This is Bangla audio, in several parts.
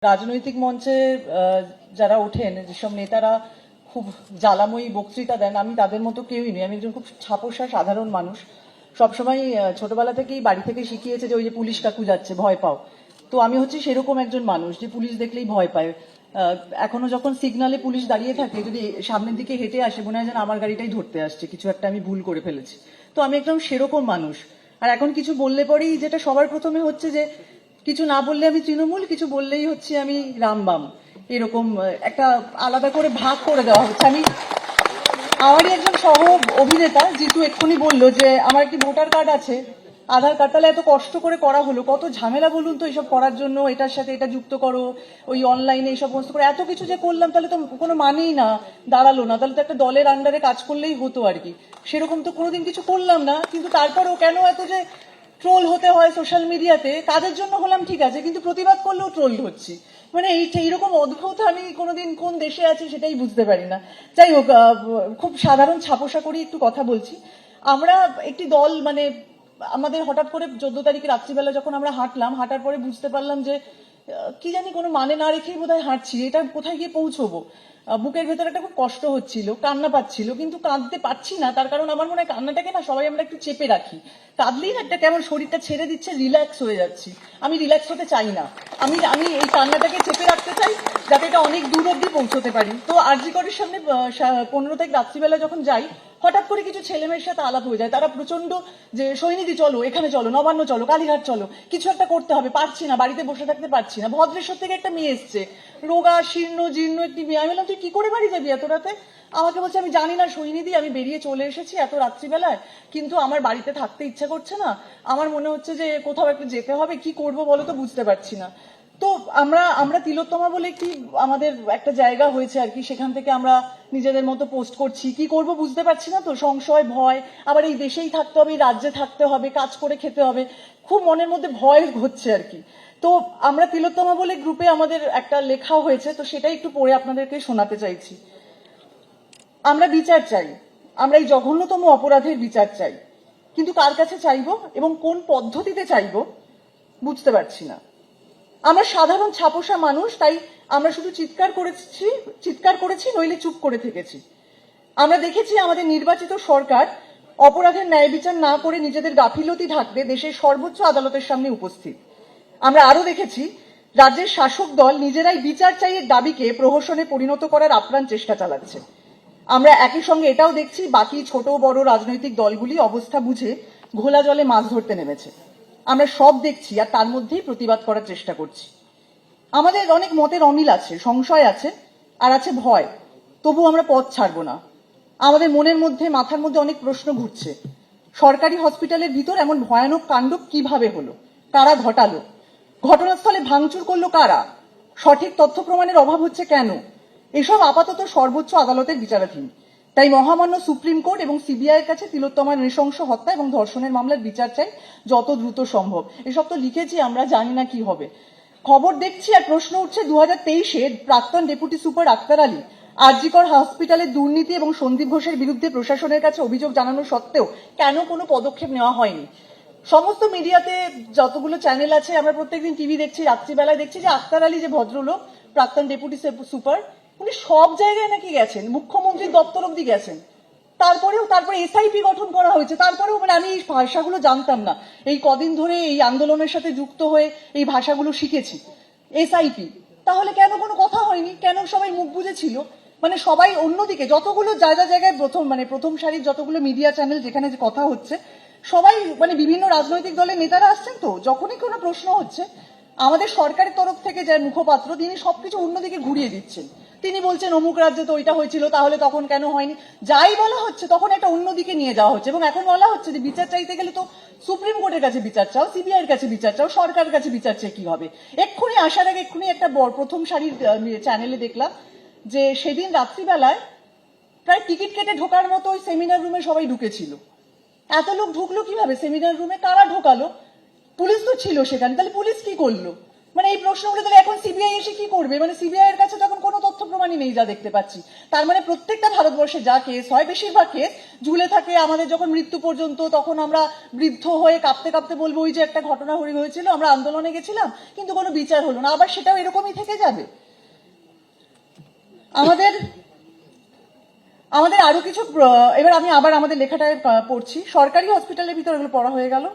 রাজনৈতিক মঞ্চে যারা ওঠেন, যেসব নেতারা খুব জ্বালাময়ী বক্তৃতা দেন, আমি তাদের মতো কেউই নই। আমি একজন খুব ছাপোষা সাধারণ মানুষ। সবসময় ছোটবেলা থেকেই বাড়ি থেকে শিখিয়েছে যে ওই যে পুলিশ কাকু যাচ্ছে, ভয় পাও। তো আমি হচ্ছে সেরকম একজন মানুষ যে পুলিশ দেখলেই ভয় পায়। এখনো যখন সিগনালে পুলিশ দাঁড়িয়ে থাকে, যদি সামনের দিকে হেঁটে আসে, মনে হয় যেন আমার গাড়িটাই ধরতে আসছে, কিছু একটা আমি ভুল করে ফেলেছি। তো আমি একদম সেরকম মানুষ। আর এখন কিছু বললে পরেই যেটা সবার প্রথমে হচ্ছে যে কিছু না বললে আমি তৃণমূল, কিছু বললেই হচ্ছে আমি রামবাম, এরকম একটা আলাদা করে ভাগ করে দেওয়া হচ্ছে। আমারই একজন সহ অভিনেতা জিতু এক্ষুনি বললো যে আমার একটি ভোটার কার্ড আছে, আধার কার্ড, তাহলে এত কষ্ট করে করা হলো, কত ঝামেলা বলুন তো এইসব করার জন্য, এটার সাথে এটা যুক্ত করো, ওই অনলাইনে এইসব সমস্ত করে এত কিছু যে করলাম, তাহলে তো কোনো মানেই না, দাঁড়ালো না। তাহলে তো একটা দলের আন্ডারে কাজ করলেই হতো আর কি। সেরকম তো কোনোদিন কিছু করলাম না, কিন্তু তারপরেও কেন এত যে ট্রোল হতে হয় সোশ্যাল মিডিয়াতে? কাজের জন্য হলাম ঠিক আছে, কিন্তু প্রতিবাদ করলেও ট্রোল হচ্ছি। মানে এইরকম অদ্ভুত আমি কোনোদিন কোন দেশে আছি সেটাই বুঝতে পারি না। যাই হোক, খুব সাধারণ ছাপোষা করি একটু কথা বলছি। আমরা একটি দল, মানে আমাদের হঠাৎ করে 14 তারিখে রাত্রিবেলা যখন আমরা হাঁটলাম, হাঁটার পরে বুঝতে পারলাম যে কি জানি কোনো মানে না রেখেই বোধহয় হাঁটছি, এটা কোথায় গিয়ে পৌঁছবো। বুকের ভেতরে একটা খুব কষ্ট হচ্ছিল, কান্না পাচ্ছিল, কিন্তু কাঁদতে পারছি না। তার কারণ আমার মনে হয় কান্নাটাকে না সবাই আমরা একটু চেপে রাখি, কাঁদলেই না একটা কেমন শরীরটা ছেড়ে দিচ্ছে, রিল্যাক্স হয়ে যাচ্ছি। আমি রিল্যাক্স হতে চাই না, আমি আমি এই কান্নাটাকে চেপে রাখতে চাই, যাতে এটা অনেক দূর অব্দি পৌঁছতে পারি। তো আরজি করের সামনে 15 তারিখ রাত্রিবেলা যখন যাই, হঠাৎ করে কিছু ছেলেমেয়ের সাথে আলাপ হয়ে যায়। তারা প্রচন্ড যে সৈনিধি চলো, এখানে চলো, নবান্ন চলো, কালীঘাট চলো, কিছু একটা করতে হবে, পারছি না, বাড়িতে বসে থাকতে পারছি না। ভদ্রেশ্বর থেকে একটা মেয়ে এসছে, রোগা শীর্ণ জীর্ণ একটি মেয়ে। আমি বললাম তুই কি করে বাড়ি যাবি এত রাতে? আমাকে বলছে আমি জানি না সৈনিধি, আমি বেরিয়ে চলে এসেছি এত রাত্রিবেলায়, কিন্তু আমার বাড়িতে থাকতে ইচ্ছা করছে না, আমার মনে হচ্ছে যে কোথাও একটু যেতে হবে, কি করব বলো তো, বুঝতে পারছি না। তো আমরা আমরা তিলোত্তমা বলে কি আমাদের একটা জায়গা হয়েছে আর কি, সেখান থেকে আমরা নিজেদের মতো পোস্ট করছি, কি করব বুঝতে পারছি না। তো সংশয়, ভয়, আবার এই দেশেই থাকতে হবে, এই রাজ্যে থাকতে হবে, কাজ করে খেতে হবে, খুব মনের মধ্যে ভয় হচ্ছে আর কি। তো আমরা তিলোত্তমা বলে গ্রুপে আমাদের একটা লেখা হয়েছে, তো সেটাই একটু পড়ে আপনাদেরকে শোনাতে চাইছি। আমরা বিচার চাই, আমরা এই জঘন্যতম অপরাধের বিচার চাই, কিন্তু কার কাছে চাইবো এবং কোন পদ্ধতিতে চাইবো বুঝতে পারছি না। আমরা সাধারণ ছাপোষা মানুষ, তাই আমরা শুধু চিৎকার করেছি, নইলে চুপ করে থেকেছি। আমরা দেখেছি আমাদের নির্বাচিত সরকার অপরাধের ন্যায় বিচার না করে নিজেদের গাফিলতি ঢাকতে দেশের সর্বোচ্চ আদালতের সামনে উপস্থিত। আমরা আরো দেখেছি রাজ্যের শাসক দল নিজেরাই বিচার চাইয়ের দাবিকে প্রহসনে পরিণত করার আপ্রাণ চেষ্টা চালাচ্ছে। আমরা একই সঙ্গে এটাও দেখছি বাকি ছোট বড় রাজনৈতিক দলগুলি অবস্থা বুঝে ঘোলা জলে মাছ ধরতে নেমেছে। আমরা সব দেখছি আর তার মধ্যেই প্রতিবাদ করার চেষ্টা করছি। আমাদের অনেক মতের অমিল আছে, সংশয় আছে, আর আছে ভয়, তবু আমরা পথ ছাড়বো না। আমাদের মনের মধ্যে, মাথার মধ্যে অনেক প্রশ্ন ঘুরছে। সরকারি হসপিটালের ভিতর এমন ভয়ানক কাণ্ড কিভাবে হলো, কারা ঘটালো, ঘটনাস্থলে ভাঙচুর করলো কারা, সঠিক তথ্য প্রমাণের অভাব হচ্ছে কেন, এসব আপাতত সর্বোচ্চ আদালতের বিচারাধীন। তাই মহামান্য সুপ্রিম কোর্ট এবং সিবিআই এর কাছে তিলোত্তমার নৃশংস হত্যা এবং ধর্ষণের মামলার বিচার চাই যত দ্রুত সম্ভব। এসব তো লিখেছি, আমরা জানি না কি হবে। খবর দেখছি আর প্রশ্ন উঠছে, 2023-এ প্রাক্তন ডেপুটি সুপার আক্তার আলী আরজি কর হসপিটালের দুর্নীতি এবং সন্দীপ ঘোষের বিরুদ্ধে প্রশাসনের কাছে অভিযোগ জানানো সত্ত্বেও কেন কোনো পদক্ষেপ নেওয়া হয়নি? সমস্ত মিডিয়াতে যতগুলো চ্যানেল আছে, আমরা প্রত্যেকদিন টিভি দেখছি, রাত্রিবেলায় দেখছি যে আক্তার আলী যে ভদ্রলোক প্রাক্তন ডেপুটি সুপার, উনি সব জায়গায় নাকি গেছেন, মুখ্যমন্ত্রীর দপ্তর অব্দি গেছেন। তারপরে এসআইপি গঠন করা হয়েছে, তারপরেও মানে আমি এই ভাষাগুলো জানতাম না, এই কদিন ধরে এই আন্দোলনের সাথে যুক্ত হয়ে এই ভাষাগুলো শিখেছি। এসআইপি, তাহলে কেন কোনো কথা হয়নি? কেন সবাই মুখ বুজেছিল? মানে সবাই অন্যদিকে যতগুলো জায়গায় প্রথম সারির যতগুলো মিডিয়া চ্যানেল যেখানে যে কথা হচ্ছে, সবাই মানে বিভিন্ন রাজনৈতিক দলের নেতারা আসছেন, তো যখনই কোনো প্রশ্ন হচ্ছে আমাদের সরকারের তরফ থেকে যার মুখপাত্র, তিনি সবকিছু অন্যদিকে ঘুরিয়ে দিচ্ছেন। তিনি বলছেন অমুক রাজ্যে তো ওইটা হয়েছিল, তাহলে তখন কেন হয়নি? যাই বলা হচ্ছে তখন একটা অন্যদিকে নিয়ে যাওয়া হচ্ছে। এবং এখন বলা হচ্ছে যে বিচার চাইতে গেলে তো সুপ্রিম কোর্টের কাছে বিচার চাও, সিবিআই এর কাছে বিচার চাও, সরকারের কাছে বিচার চেয়ে কি হবে? এক্ষুনি আসার আগে এক্ষুনি একটা প্রথম সারির চ্যানেলে দেখলাম যে সেদিন রাত্রিবেলায় প্রায় টিকিট কেটে ঢোকার মতো ওই সেমিনার রুমে সবাই ঢুকেছিল। এত লোক ঢুকলো কিভাবে সেমিনার রুমে? কারা ঢোকালো? পুলিশ তো ছিল সেখানে, তাহলে পুলিশ কি করলো? মানে এই প্রশ্ন উঠে তাহলে এখন সিবিআই এসে কি করবে? মানে সিবিআই এর কাছে তখন কোনো তথ্য প্রমাণই নেই যা দেখতে পাচ্ছি। তার মানে প্রত্যেকটা ভারতবর্ষে যা কেস হয় বেশিরভাগ কেস ঝুলে থাকে আমাদের যখন মৃত্যু পর্যন্ত, তখন আমরা বৃদ্ধ হয়ে কাঁপতে কাঁপতে বলবো ওই যে একটা ঘটনা হয়েছিল, আমরা আন্দোলনে গেছিলাম কিন্তু কোনো বিচার হলো না, আবার সেটাও এরকমই থেকে যাবে। আমাদের আরো কিছু, এবার আমি আবার আমাদের লেখাটায় পড়ছি। সরকারি হসপিটালের ভিতর এগুলো পড়া হয়ে গেল।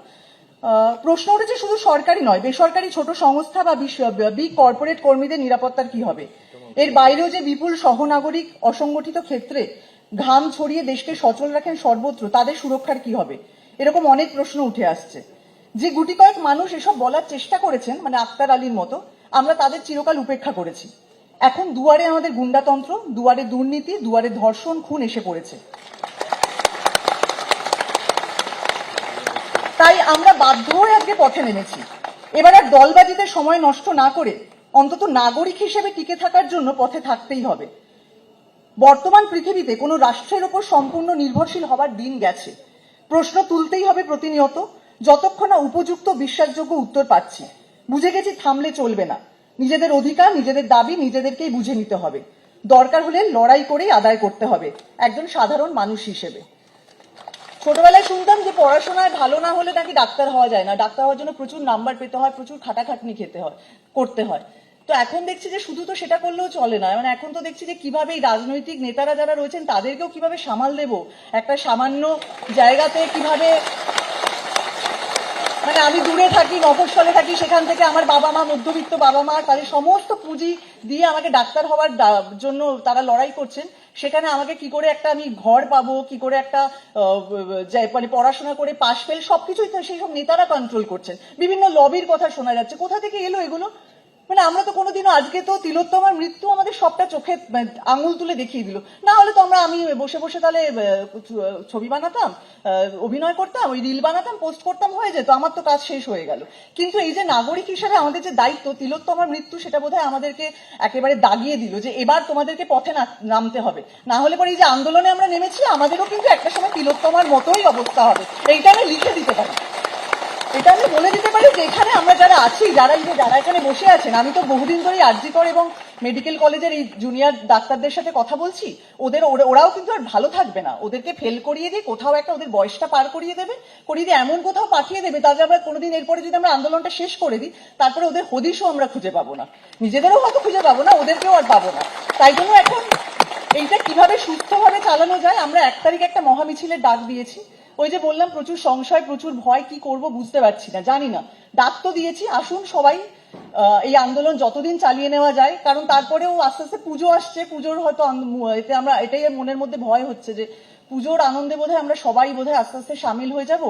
প্রশ্ন উঠেছে শুধু সরকারি নয়, বেসরকারি ছোট সংস্থা বা বিগ কর্পোরেট কর্মীদের নিরাপত্তার কি হবে? এর বাইরেও যে বিপুল সহনাগরিক অসংগঠিত ক্ষেত্রে ঘাম ছড়িয়ে দেশকে সচল রাখেন সর্বত্র, তাদের সুরক্ষার কি হবে? এরকম অনেক প্রশ্ন উঠে আসছে। যে গুটি কয়েক মানুষ এসব বলার চেষ্টা করেছেন, মানে আক্তার আলীর মতো, আমরা তাদের চিরকাল উপেক্ষা করেছি। এখন দুয়ারে আমাদের গুন্ডাতন্ত্র, দুয়ারে দুর্নীতি, দুয়ারে ধর্ষণ, খুন এসে পড়েছে। তাই আমরা বাধ্য হয়ে আজকে পথে নেমেছি। এবার আর দলবাজিতে সময় নষ্ট না করে অন্তত নাগরিক হিসেবে টিকে থাকার জন্য পথে থাকতেই হবে। বর্তমান পৃথিবীতে কোনো রাষ্ট্রের উপর সম্পূর্ণ নির্ভরশীল হবার দিন গেছে। প্রশ্ন তুলতেই হবে প্রতিনিয়ত, যতক্ষণ না উপযুক্ত বিশ্বাসযোগ্য উত্তর পাচ্ছি। বুঝে গেছি থামলে চলবে না। নিজেদের অধিকার, নিজেদের দাবি নিজেদেরকেই বুঝে নিতে হবে। দরকার হলে লড়াই করেই আদায় করতে হবে একজন সাধারণ মানুষ হিসেবে। ছোটবেলায় শুনতাম যে পড়াশোনায় ভালো না হলে নাকি ডাক্তার হওয়া যায় না, ডাক্তার হওয়ার জন্য প্রচুর নাম্বার পেতে হয়, প্রচুর খাটাখাটনি করতে হয়। তো এখন দেখছি যে শুধু তো সেটা করলেও চলে না, মানে এখন তো দেখছি যে কিভাবে এই রাজনৈতিক নেতারা যারা রয়েছেন তাদেরকেও কিভাবে সামাল দেব, একটা সামান্য জায়গাতে কিভাবে, মানে আমি দূরে থাকি, মফস্বলে থাকি, সেখান থেকে আমার বাবা মা, মধ্যবিত্ত বাবা মা, তাদের সমস্ত পুঁজি দিয়ে আমাকে ডাক্তার হওয়ার জন্য তারা লড়াই করছেন। সেখানে আমাকে কি করে একটা আমি ঘর পাবো, কি করে একটা মানে পড়াশোনা করে পাশ ফেল, সবকিছুই সেই সব নেতারা কন্ট্রোল করছেন। বিভিন্ন লবির কথা শোনা যাচ্ছে, কোথা থেকে এলো এগুলো? মানে আমরা তো কোনোদিনও, আজকে তো তিলোত্তমার মৃত্যু আমাদের সবটা চোখে আঙুল তুলে দেখিয়ে দিল। না হলে তো আমি বসে বসে তাহলে ছবি বানাতাম, অভিনয় করতাম, ওই রিল বানাতাম, পোস্ট করতাম, হয়ে যেত, আমার তো কাজ শেষ হয়ে গেল। কিন্তু এই যে নাগরিক হিসেবে আমাদের যে দায়িত্ব, তিলোত্তমার মৃত্যু সেটা বোধহয় আমাদেরকে একেবারে দাগিয়ে দিল যে এবার তোমাদেরকে পথে নামতে হবে। না হলে পরে এই যে আন্দোলনে আমরা নেমেছি, আমাদেরও কিন্তু একটা সময় তিলোত্তমার মতোই অবস্থা হবে। এইটা আমি লিখে দিতে পারি, এটা আমি বলে দিতে পারি যে এখানে আমরা যারা আছি, যারা এখানে বসে আছেন, আমি তো বহুদিন ধরেই আরজি কর এবং মেডিকেল কলেজের এই জুনিয়র ডাক্তারদের সাথে কথা বলছি। ওরাও কিন্তু আর ভালো থাকবে না, ওদেরকে ফেল করিয়ে দিয়ে কোথাও একটা ওদের বয়সটা পার করিয়ে দিয়ে এমন কোথাও পাঠিয়ে দেবে, তাহলে আমরা কোনোদিন এরপরে যদি আমরা আন্দোলনটা শেষ করে দিই, তারপরে ওদের হদিশও আমরা খুঁজে পাবো না, নিজেদেরও হয়তো খুঁজে পাবো না, ওদেরকেও আর পাবো না। তাই জন্য এখন এইটা কিভাবে সুস্থভাবে চালানো যায়, আমরা 1 তারিখ একটা মহামিছিলের ডাক দিয়েছি। ওই যে বললাম প্রচুর সংশয়, প্রচুর ভয়, কি করব বুঝতে পারছি না, জানি না। ডাক তো দিয়েছি, আসুন সবাই এই আন্দোলন যতদিন চালিয়ে নেওয়া যায়, কারণ তারপরেও আস্তে আস্তে পুজো আসছে, পুজোর হয়তো এতে আমরা এটাই মনের মধ্যে ভয় হচ্ছে যে পুজোর আনন্দে বোধহয় আমরা সবাই বোধহয় আস্তে আস্তে সামিল হয়ে যাব।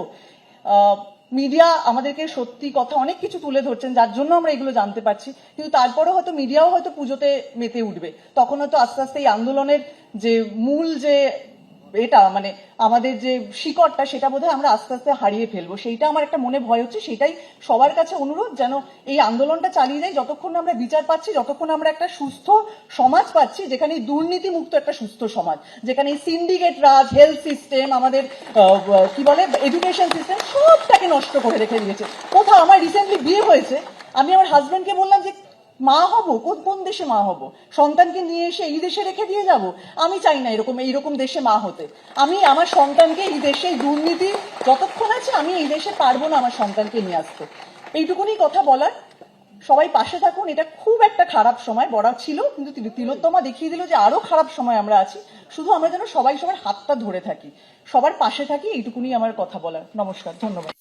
মিডিয়া আমাদেরকে সত্যি কথা অনেক কিছু তুলে ধরছেন, যার জন্য আমরা এগুলো জানতে পারছি, কিন্তু তারপরে হয়তো মিডিয়াও হয়তো পুজোতে মেতে উঠবে, তখন হয়তো আস্তে আস্তে এই আন্দোলনের যে মূল যে এটা, মানে আমাদের যে শিকড়টা, সেটা বোধহয় আমরা আস্তে আস্তে হারিয়ে ফেলবো। সেইটা আমার একটা মনে ভয় হচ্ছে। সেটাই সবার কাছে অনুরোধ, যেন এই আন্দোলনটা চালিয়ে যাই যতক্ষণ আমরা বিচার পাচ্ছি, যতক্ষণ আমরা একটা সুস্থ সমাজ পাচ্ছি, যেখানে দুর্নীতি মুক্ত একটা সুস্থ সমাজ, যেখানে সিন্ডিকেট রাজ, হেলথ সিস্টেম, আমাদের কি বলে এডুকেশন সিস্টেম, সবটাকে নষ্ট করে রেখে দিয়েছে। কোথাও আমার রিসেন্টলি বিয়ে হয়েছে, আমি আমার হাজবেন্ডকে বললাম যে মা হব, কোন দেশে মা হব, সন্তানকে নিয়ে এসে এই দেশে রেখে দিয়ে যাব? আমি চাই না এইরকম দেশে মা হতে। আমি আমার সন্তানকে এই দেশে, দুর্নীতি যতক্ষণ আছে আমি এই দেশে পারবো না আমার সন্তানকে নিয়ে আসতে। এইটুকুনি কথা বলার, সবাই পাশে থাকুন। এটা খুব একটা খারাপ সময় বড় ছিল, কিন্তু তিলোত্তমা দেখিয়ে দিল যে আরো খারাপ সময় আমরা আছি। শুধু আমরা যেন সবাই সবার হাতটা ধরে থাকি, সবার পাশে থাকি, এইটুকুনি আমার কথা বলার। নমস্কার, ধন্যবাদ।